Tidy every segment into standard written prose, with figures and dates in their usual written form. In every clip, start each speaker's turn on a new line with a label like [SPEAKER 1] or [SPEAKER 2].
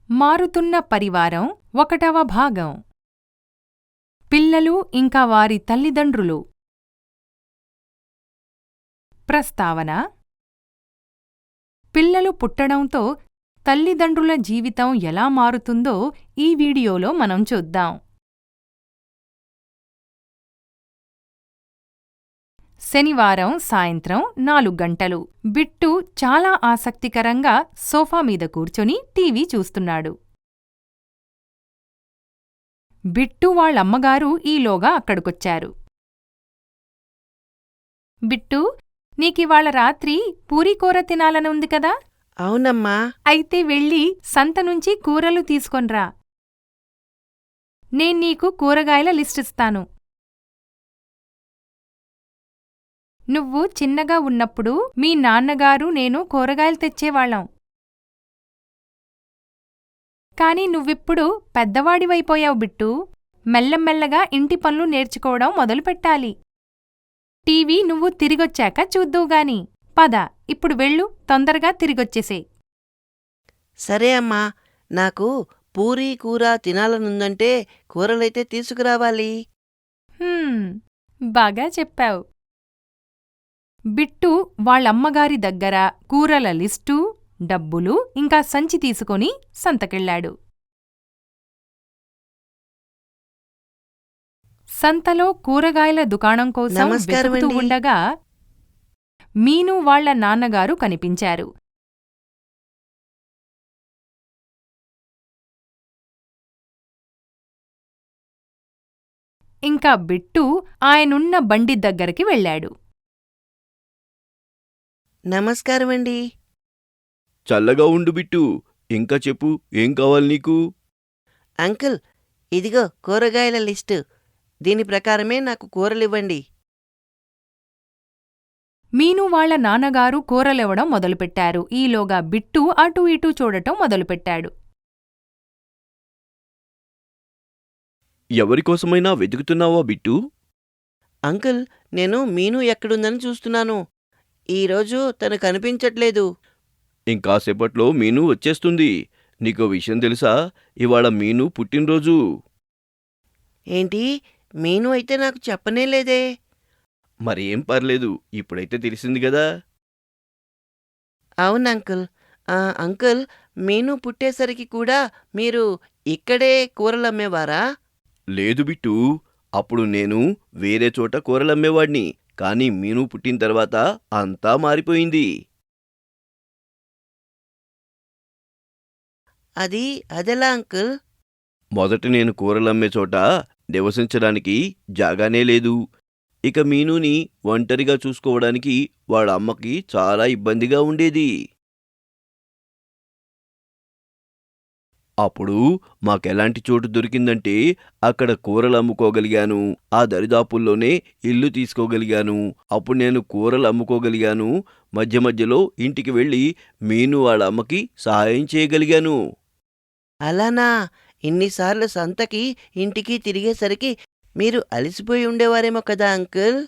[SPEAKER 1] మారుతున్న పరివారం 1వ భాగం. పిల్లలు ఇంకా వారి తల్లిదండ్రులు. ప్రస్తావన: పిల్లలు పుట్టడంతో తల్లిదండ్రుల జీవితం ఎలా మారుతుందో ఈ వీడియోలో మనం చూద్దాం. శనివారం సాయంత్రం 4 గంటలు. బిట్టు చాలా ఆసక్తికరంగా సోఫా మీద కూర్చొని టీవీ చూస్తున్నాడు. బిట్టు వాళ్ళమ్మగారు ఈలోగా అక్కడికొచ్చారు. బిట్టూ, నీకివాళ రాత్రి పూరీకూర తినాలనుంది కదా?
[SPEAKER 2] అవునమ్మా.
[SPEAKER 1] అయితే వెళ్ళి సంతనుంచి కూరలు తీసుకొన్రా. నేన్నీకు కూరగాయల లిస్టిస్తాను. నువ్వు చిన్నగా ఉన్నప్పుడు మీ నాన్నగారు నేను కూరగాయలు తెచ్చేవాళ్ళం. కాని నువ్విప్పుడు పెద్దవాడివైపోయావు బిట్టూ. మెల్లమెల్లగా ఇంటి పనులు నేర్చుకోవడం మొదలుపెట్టాలి. టీవీ నువ్వు తిరిగొచ్చాక చూద్దువుగాని. పద, ఇప్పుడు వెళ్ళు, తొందరగా తిరిగొచ్చేసే.
[SPEAKER 2] సరే అమ్మా, నాకు పూరీ కూర తినాలనుందంటే కూరలైతే తీసుకురావాలి.
[SPEAKER 1] బాగా చెప్పావు. బిట్టు వాళ్ళమ్మగారి దగ్గర కూరల లిస్టు, డబ్బులు ఇంకా సంచి తీసుకొని సంతకెళ్ళాడు. సంతలో కూరగాయల దుకాణం కోసం
[SPEAKER 2] నమస్కారమండి.
[SPEAKER 1] వెతుకుతూ ఉండగా మీను వాళ్ల నాన్నగారు కనిపించారు. ఇంకా బిట్టు ఆయనున్న బండి దగ్గరికి వెళ్ళాడు.
[SPEAKER 2] నమస్కారమండి.
[SPEAKER 3] చల్లగా ఉండు బిట్టు. ఇంకా చెప్పు, ఏం కావాలి నీకు?
[SPEAKER 2] అంకుల్, ఇదిగో కూరగాయల లిస్టు. దీని ప్రకారమే నాకు కూరలివ్వండి.
[SPEAKER 1] మీను వాళ్ల నాన్నగారు కూరలివ్వడం మొదలుపెట్టారు. ఈలోగా బిట్టు అటూ ఇటూ చూడటం మొదలుపెట్టాడు.
[SPEAKER 3] ఎవరికోసమైనా వెతుకుతున్నావా బిట్టు?
[SPEAKER 2] అంకుల్, నేను మీను ఎక్కడుందని చూస్తున్నాను. ఈరోజు తను కనిపించట్లేదు.
[SPEAKER 3] ఇంకాసేపట్లో మీను వచ్చేస్తుంది. నీకో విషయం తెలుసా? ఇవాళ మీను పుట్టినరోజు.
[SPEAKER 2] ఏంటి? మీను అయితే నాకు చెప్పనేలేదే.
[SPEAKER 3] మరి ఏం పర్లేదు, ఇప్పుడైతే తెలిసింది గదా.
[SPEAKER 2] అవునంకుల్. అంకుల్, మీను పుట్టేసరికి కూడా మీరు ఇక్కడే కూరలమ్మేవారా?
[SPEAKER 3] లేదు బిట్టు, అప్పుడు నేను వేరే చోట కూరలమ్మేవాడ్ని. కానీ మీను పుట్టిన తర్వాత అంతా మారిపోయింది.
[SPEAKER 2] అదెలా అంకుల్?
[SPEAKER 3] మొదట నేను కూరలమ్మే చోట నివసించడానికి జాగానే లేదు. ఇక మీనుని ఒంటరిగా చూసుకోవడానికి వాళ్ళ అమ్మకి చాలా ఇబ్బందిగా ఉండేది. అప్పుడు మాకెలాంటి చోటు దొరికిందంటే అక్కడ కూరలు అమ్ముకోగలిగాను. ఆ దరిదాపుల్లోనే ఇల్లు తీసుకోగలిగాను. అప్పుడు నేను కూరలు అమ్ముకోగలిగాను. మధ్య మధ్యలో ఇంటికి వెళ్ళి మీను వాళ్ళ అమ్మకి సహాయం చేయగలిగాను.
[SPEAKER 2] అలానా? ఇన్నిసార్లు సంతకి ఇంటికి తిరిగేసరికి మీరు అలసిపోయి ఉండేవారేమో కదా అంకుల్?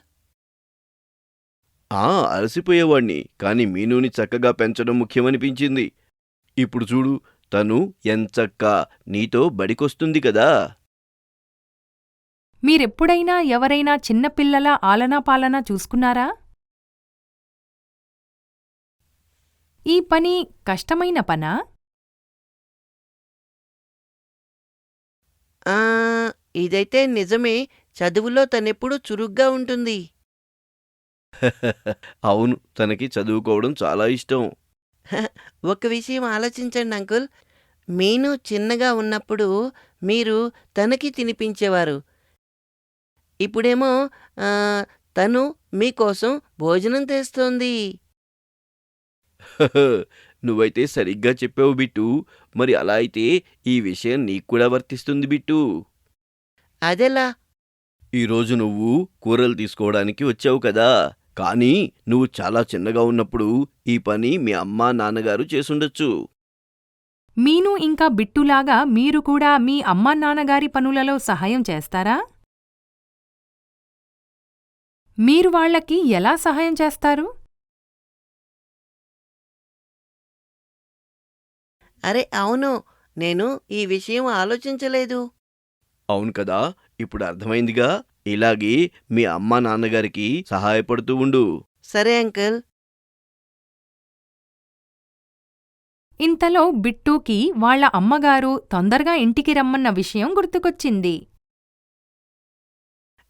[SPEAKER 3] అలసిపోయేవాణ్ణి. కాని మీనుని చక్కగా పెంచడం ముఖ్యమనిపించింది. ఇప్పుడు చూడు, తను ఎంచక్కా నీతో బడికొస్తుంది కదా.
[SPEAKER 1] మీరెప్పుడైనా ఎవరైనా చిన్నపిల్లల ఆలనాపాలనా చూసుకున్నారా? ఈ పని కష్టమైన పనా?
[SPEAKER 2] ఇదైతే నిజమే. చదువులో తనెప్పుడూ చురుగ్గా ఉంటుంది.
[SPEAKER 3] అవును, తనకి చదువుకోవడం చాలా ఇష్టం.
[SPEAKER 2] ఒక విషయం ఆలోచించండి అంకుల్. మీను చిన్నగా ఉన్నప్పుడు మీరు తనకి తినిపించేవారు. ఇప్పుడేమో తను మీకోసం భోజనం తెస్తోంది.
[SPEAKER 3] నువ్వైతే సరిగ్గా చెప్పావు బిట్టు. మరి అలా అయితే ఈ విషయం నీక్కూడా వర్తిస్తుంది బిట్టు.
[SPEAKER 2] అదెలా?
[SPEAKER 3] ఈరోజు నువ్వు కూరలు తీసుకోవడానికి వచ్చావు కదా. కానీ నువ్వు చాలా చిన్నగా ఉన్నప్పుడు ఈ పని మీ అమ్మా నాన్నగారు చేసుండొచ్చు.
[SPEAKER 1] మీను ఇంకా బిట్టులాగా మీరు కూడా మీ అమ్మానాన్నగారి పనులలో సహాయం చేస్తారా? మీరు వాళ్లకి ఎలా సహాయం చేస్తారు?
[SPEAKER 2] అరే అవును, నేను ఈ విషయం ఆలోచించలేదు.
[SPEAKER 3] అవును కదా, ఇప్పుడు అర్థమైందిగా. ఇలాగే మీ అమ్మా నాన్నగారికి సహాయపడుతూ ఉండు.
[SPEAKER 2] సరే అంకుల్.
[SPEAKER 1] ఇంతలో బిట్టూకి వాళ్ళ అమ్మగారు తొందరగా ఇంటికి రమ్మన్న విషయం గుర్తుకొచ్చింది.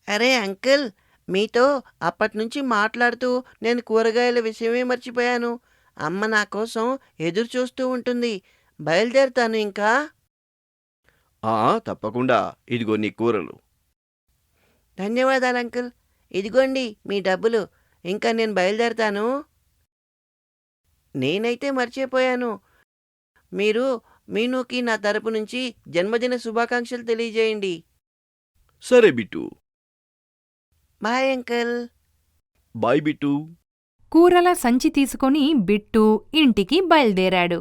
[SPEAKER 2] అరే అంకుల్, మీతో అప్పట్నుంచి మాట్లాడుతూ నేను కూరగాయల విషయమే మర్చిపోయాను. అమ్మ నా కోసం ఎదురు చూస్తూ ఉంటుంది. బయలుదేరుతాను ఇంకా.
[SPEAKER 3] తప్పకుండా. ఇదిగో నీ కూరలు.
[SPEAKER 2] ధన్యవాదాలు అంకుల్. ఇదిగోండి మీ డబ్బులు. ఇంకా నేను బయలుదేరతాను. నేనైతే మర్చిపోయాను. మీరు మీనూకి నా తరపు నుంచి జన్మదిన శుభాకాంక్షలు తెలియజేయండి.
[SPEAKER 3] సరే Bittu.
[SPEAKER 2] Bye uncle.
[SPEAKER 3] Bye Bittu.
[SPEAKER 1] కూరల సంచి తీసుకొని బిట్టూ ఇంటికి బయల్దేరాడు.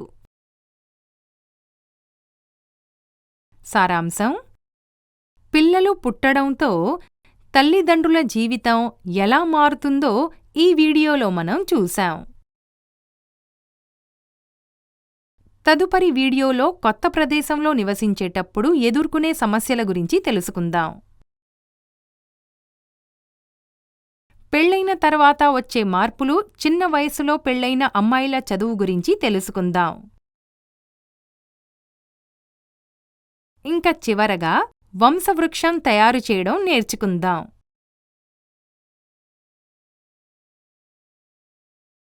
[SPEAKER 1] సారాంశం: పిల్లలు పుట్టడంతో తల్లిదండ్రుల జీవితం ఎలా మారుతుందో ఈ వీడియోలో మనం చూశాం. తదుపరి వీడియోలో కొత్త ప్రదేశంలో నివసించేటప్పుడు ఎదుర్కొనే సమస్యల గురించి తెలుసుకుందాం. పెళ్లైన తర్వాత వచ్చే మార్పులు, చిన్న వయసులో పెళ్లైన అమ్మాయిల చదువు గురించి తెలుసుకుందాం. ఇంకా చివరగా వంశవృక్షం తయారు చేయడం నేర్చుకుందాం.